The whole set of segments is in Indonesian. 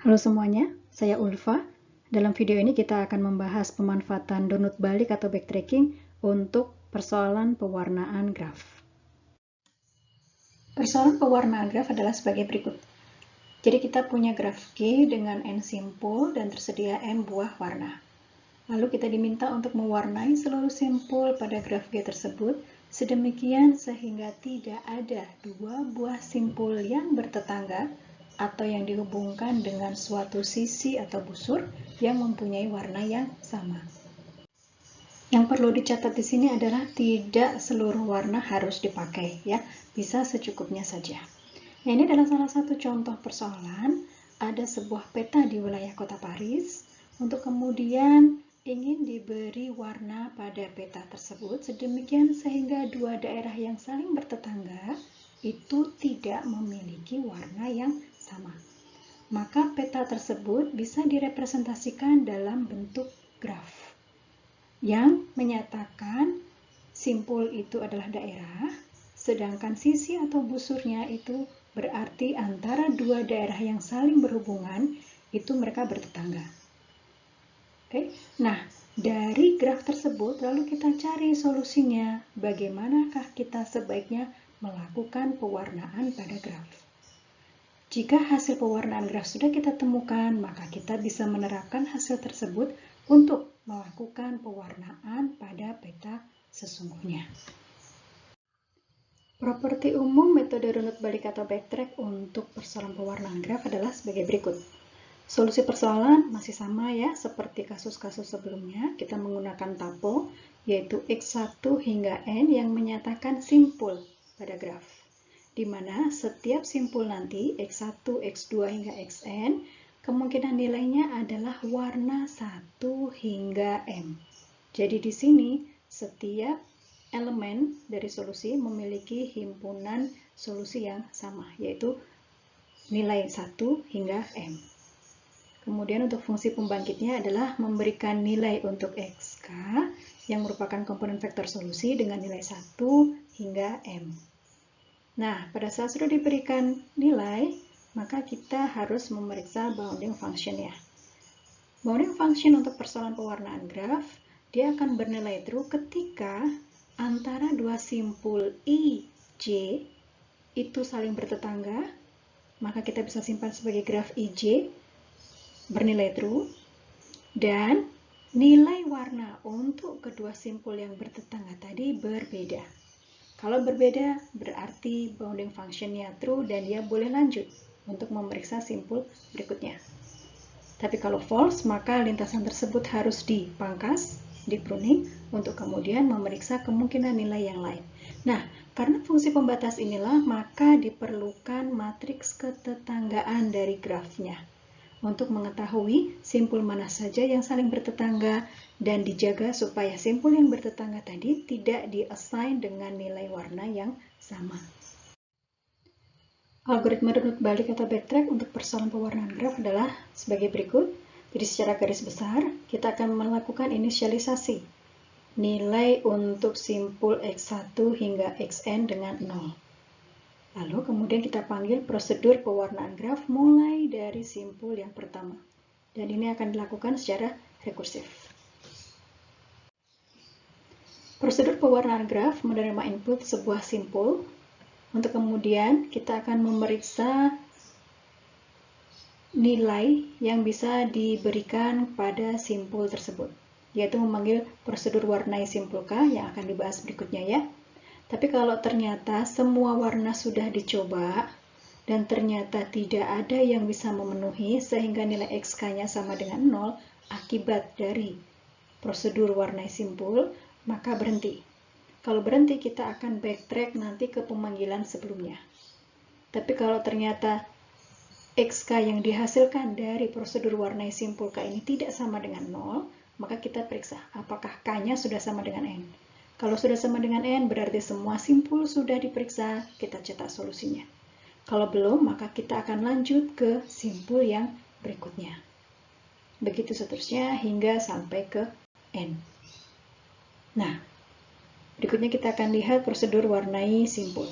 Halo semuanya, saya Ulfa. Dalam video ini kita akan membahas pemanfaatan donut balik atau backtracking untuk persoalan pewarnaan graf. Persoalan pewarnaan graf adalah sebagai berikut. Jadi kita punya graf G dengan N simpul dan tersedia M buah warna. Lalu kita diminta untuk mewarnai seluruh simpul pada graf G tersebut sedemikian sehingga tidak ada dua buah simpul yang bertetangga atau yang dihubungkan dengan suatu sisi atau busur yang mempunyai warna yang sama. Yang perlu dicatat di sini adalah tidak seluruh warna harus dipakai, ya, bisa secukupnya saja. Nah, ini adalah salah satu contoh persoalan. Ada sebuah peta di wilayah kota Paris. Untuk kemudian ingin diberi warna pada peta tersebut sedemikian sehingga dua daerah yang saling bertetangga itu tidak memiliki warna yang sama. Maka peta tersebut bisa direpresentasikan dalam bentuk graf yang menyatakan simpul itu adalah daerah, sedangkan sisi atau busurnya itu berarti antara dua daerah yang saling berhubungan itu mereka bertetangga. Oke, nah dari graf tersebut lalu kita cari solusinya. Bagaimanakah kita sebaiknya melakukan pewarnaan pada graf? Jika hasil pewarnaan graf sudah kita temukan, maka kita bisa menerapkan hasil tersebut untuk melakukan pewarnaan pada peta sesungguhnya. Properti umum metode runut balik atau backtrack untuk persoalan pewarnaan graf adalah sebagai berikut. Solusi persoalan masih sama ya, seperti kasus-kasus sebelumnya. Kita menggunakan tuple, yaitu X1 hingga N yang menyatakan simpul pada graf. Di mana setiap simpul nanti, X1, X2 hingga Xn, kemungkinan nilainya adalah warna 1 hingga M. Jadi di sini setiap elemen dari solusi memiliki himpunan solusi yang sama, yaitu nilai 1 hingga M. Kemudian untuk fungsi pembangkitnya adalah memberikan nilai untuk XK yang merupakan komponen vektor solusi dengan nilai 1 hingga M. Nah, pada saat sudah diberikan nilai, maka kita harus memeriksa bounding function ya. Bounding function untuk persoalan pewarnaan graf, dia akan bernilai true ketika antara dua simpul I, J itu saling bertetangga, maka kita bisa simpan sebagai graf IJ bernilai true, dan nilai warna untuk kedua simpul yang bertetangga tadi berbeda. Kalau berbeda, berarti bounding function-nya true dan dia boleh lanjut untuk memeriksa simpul berikutnya. Tapi kalau false, maka lintasan tersebut harus dipangkas, di-pruning, untuk kemudian memeriksa kemungkinan nilai yang lain. Nah, karena fungsi pembatas inilah, maka diperlukan matriks ketetanggaan dari grafnya untuk mengetahui simpul mana saja yang saling bertetangga dan dijaga supaya simpul yang bertetangga tadi tidak di-assign dengan nilai warna yang sama. Algoritma runut balik atau backtrack untuk persoalan pewarnaan graf adalah sebagai berikut. Jadi secara garis besar, kita akan melakukan inisialisasi nilai untuk simpul X1 hingga Xn dengan 0. Lalu kemudian kita panggil prosedur pewarnaan graf mulai dari simpul yang pertama. Dan ini akan dilakukan secara rekursif. Prosedur pewarnaan graf menerima input sebuah simpul. Untuk kemudian kita akan memeriksa nilai yang bisa diberikan pada simpul tersebut, yaitu memanggil prosedur warnai simpul K yang akan dibahas berikutnya ya. Tapi kalau ternyata semua warna sudah dicoba dan ternyata tidak ada yang bisa memenuhi sehingga nilai XK-nya sama dengan 0 akibat dari prosedur warnai simpul, maka berhenti. Kalau berhenti, kita akan backtrack nanti ke pemanggilan sebelumnya. Tapi kalau ternyata XK yang dihasilkan dari prosedur warnai simpul K ini tidak sama dengan 0, maka kita periksa apakah K-nya sudah sama dengan N. Kalau sudah sama dengan N, berarti semua simpul sudah diperiksa, kita cetak solusinya. Kalau belum, maka kita akan lanjut ke simpul yang berikutnya. Begitu seterusnya hingga sampai ke N. Nah, berikutnya kita akan lihat prosedur warnai simpul.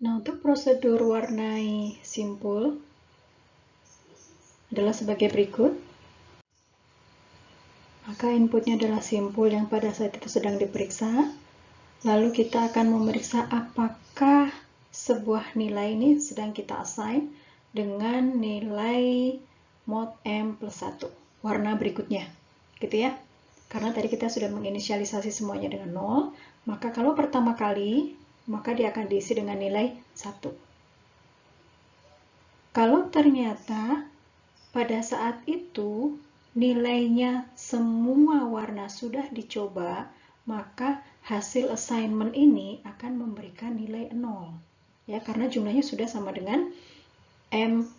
Nah, untuk prosedur warnai simpul, adalah sebagai berikut. Maka inputnya adalah simpul yang pada saat itu sedang diperiksa. Lalu kita akan memeriksa apakah sebuah nilai ini sedang kita assign dengan nilai mod M plus 1, warna berikutnya. Gitu ya. Karena tadi kita sudah menginisialisasi semuanya dengan 0, maka kalau pertama kali, maka dia akan diisi dengan nilai 1. Kalau ternyata pada saat itu nilainya semua warna sudah dicoba, maka hasil assignment ini akan memberikan nilai 0. Ya, karena jumlahnya sudah sama dengan M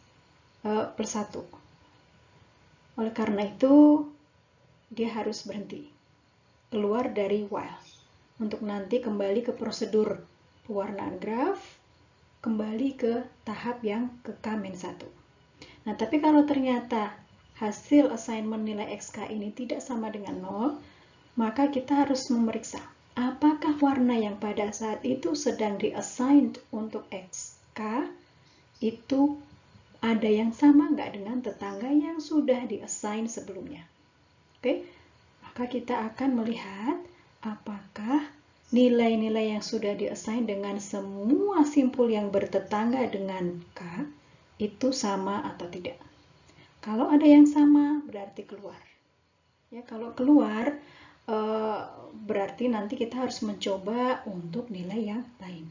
plus 1. Oleh karena itu, dia harus berhenti. Keluar dari while. Untuk nanti kembali ke prosedur pewarnaan graf, kembali ke tahap yang ke K-1. Nah, tapi kalau ternyata hasil assignment nilai XK ini tidak sama dengan 0, maka kita harus memeriksa apakah warna yang pada saat itu sedang di-assign untuk XK itu ada yang sama nggak dengan tetangga yang sudah di-assign sebelumnya. Oke, maka kita akan melihat apakah nilai-nilai yang sudah di-assign dengan semua simpul yang bertetangga dengan K itu sama atau tidak. Kalau ada yang sama, berarti keluar. Ya, kalau keluar, berarti nanti kita harus mencoba untuk nilai yang lain.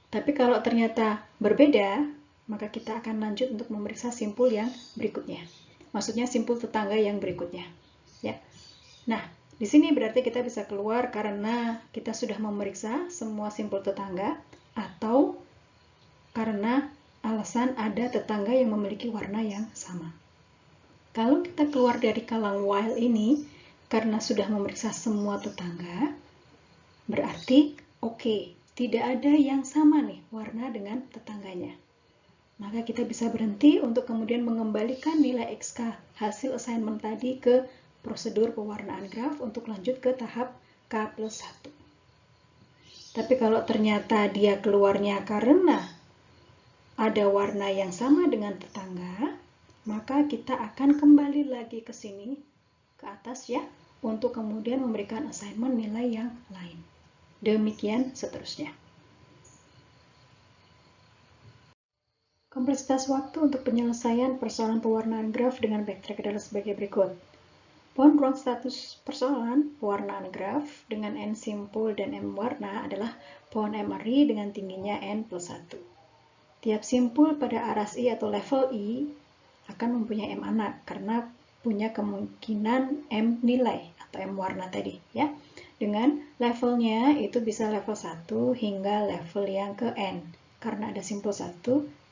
Tapi kalau ternyata berbeda, maka kita akan lanjut untuk memeriksa simpul yang berikutnya. Maksudnya simpul tetangga yang berikutnya. Ya. Nah, di sini berarti kita bisa keluar karena kita sudah memeriksa semua simpul tetangga atau karena alasan ada tetangga yang memiliki warna yang sama. Kalau kita keluar dari kalang while ini karena sudah memeriksa semua tetangga, berarti oke, tidak ada yang sama nih warna dengan tetangganya. Maka kita bisa berhenti untuk kemudian mengembalikan nilai XK hasil assignment tadi ke prosedur pewarnaan graf untuk lanjut ke tahap K plus 1. Tapi kalau ternyata dia keluarnya karena ada warna yang sama dengan tetangga, maka kita akan kembali lagi ke sini, ke atas ya, untuk kemudian memberikan assignment nilai yang lain. Demikian seterusnya. Kompleksitas waktu untuk penyelesaian persoalan pewarnaan graf dengan backtrack adalah sebagai berikut. Pohon ruang status persoalan pewarnaan graf dengan N simpul dan M warna adalah pohon M array dengan tingginya N plus 1. Tiap simpul pada aras I atau level I akan mempunyai M anak karena punya kemungkinan M nilai atau M warna tadi ya. Dengan levelnya itu bisa level 1 hingga level yang ke N karena ada simpul 1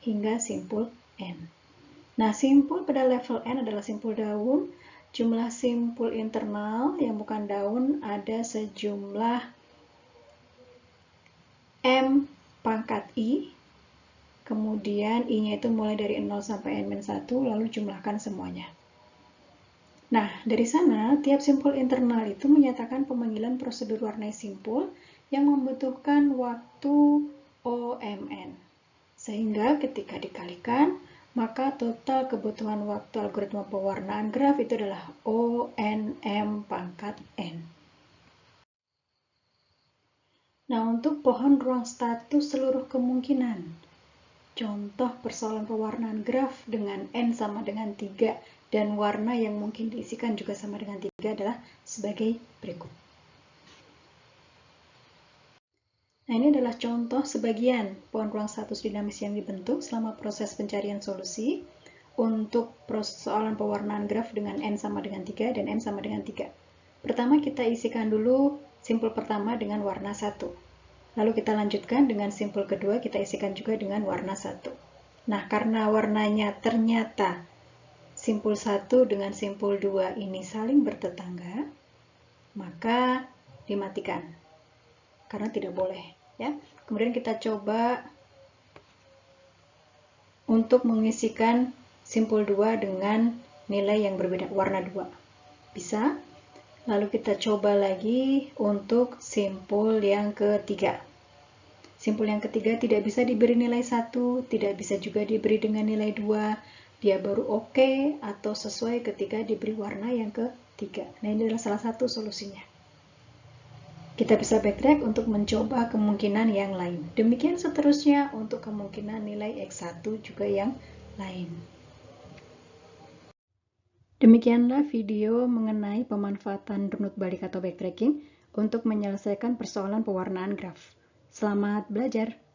hingga simpul N. Nah, simpul pada level N adalah simpul daun. Jumlah simpul internal yang bukan daun ada sejumlah M pangkat I, kemudian I-nya itu mulai dari 0 sampai N-1, lalu jumlahkan semuanya. Nah, dari sana, tiap simpul internal itu menyatakan pemanggilan prosedur warnai simpul yang membutuhkan waktu OMN. Sehingga ketika dikalikan, maka total kebutuhan waktu algoritma pewarnaan graf itu adalah ONM pangkat N. Nah, untuk pohon ruang status seluruh kemungkinan, contoh persoalan pewarnaan graf dengan N sama dengan 3 dan warna yang mungkin diisikan juga sama dengan 3 adalah sebagai berikut. Nah, ini adalah contoh sebagian pohon ruang status dinamis yang dibentuk selama proses pencarian solusi untuk persoalan pewarnaan graf dengan N sama dengan 3 dan M sama dengan 3. Pertama kita isikan dulu simpul pertama dengan warna 1. Lalu kita lanjutkan dengan simpul kedua, kita isikan juga dengan warna 1. Nah, karena warnanya ternyata simpul 1 dengan simpul 2 ini saling bertetangga, maka dimatikan. Karena tidak boleh, ya. Kemudian kita coba untuk mengisikan simpul 2 dengan nilai yang berbeda, warna 2. Bisa. Lalu kita coba lagi untuk simpul yang ketiga. Simpul yang ketiga tidak bisa diberi nilai 1, tidak bisa juga diberi dengan nilai 2, dia baru oke atau sesuai ketika diberi warna yang ketiga. Nah, ini adalah salah satu solusinya. Kita bisa backtrack untuk mencoba kemungkinan yang lain. Demikian seterusnya untuk kemungkinan nilai X1 juga yang lain. Demikianlah video mengenai pemanfaatan runut balik atau backtracking untuk menyelesaikan persoalan pewarnaan graf. Selamat belajar!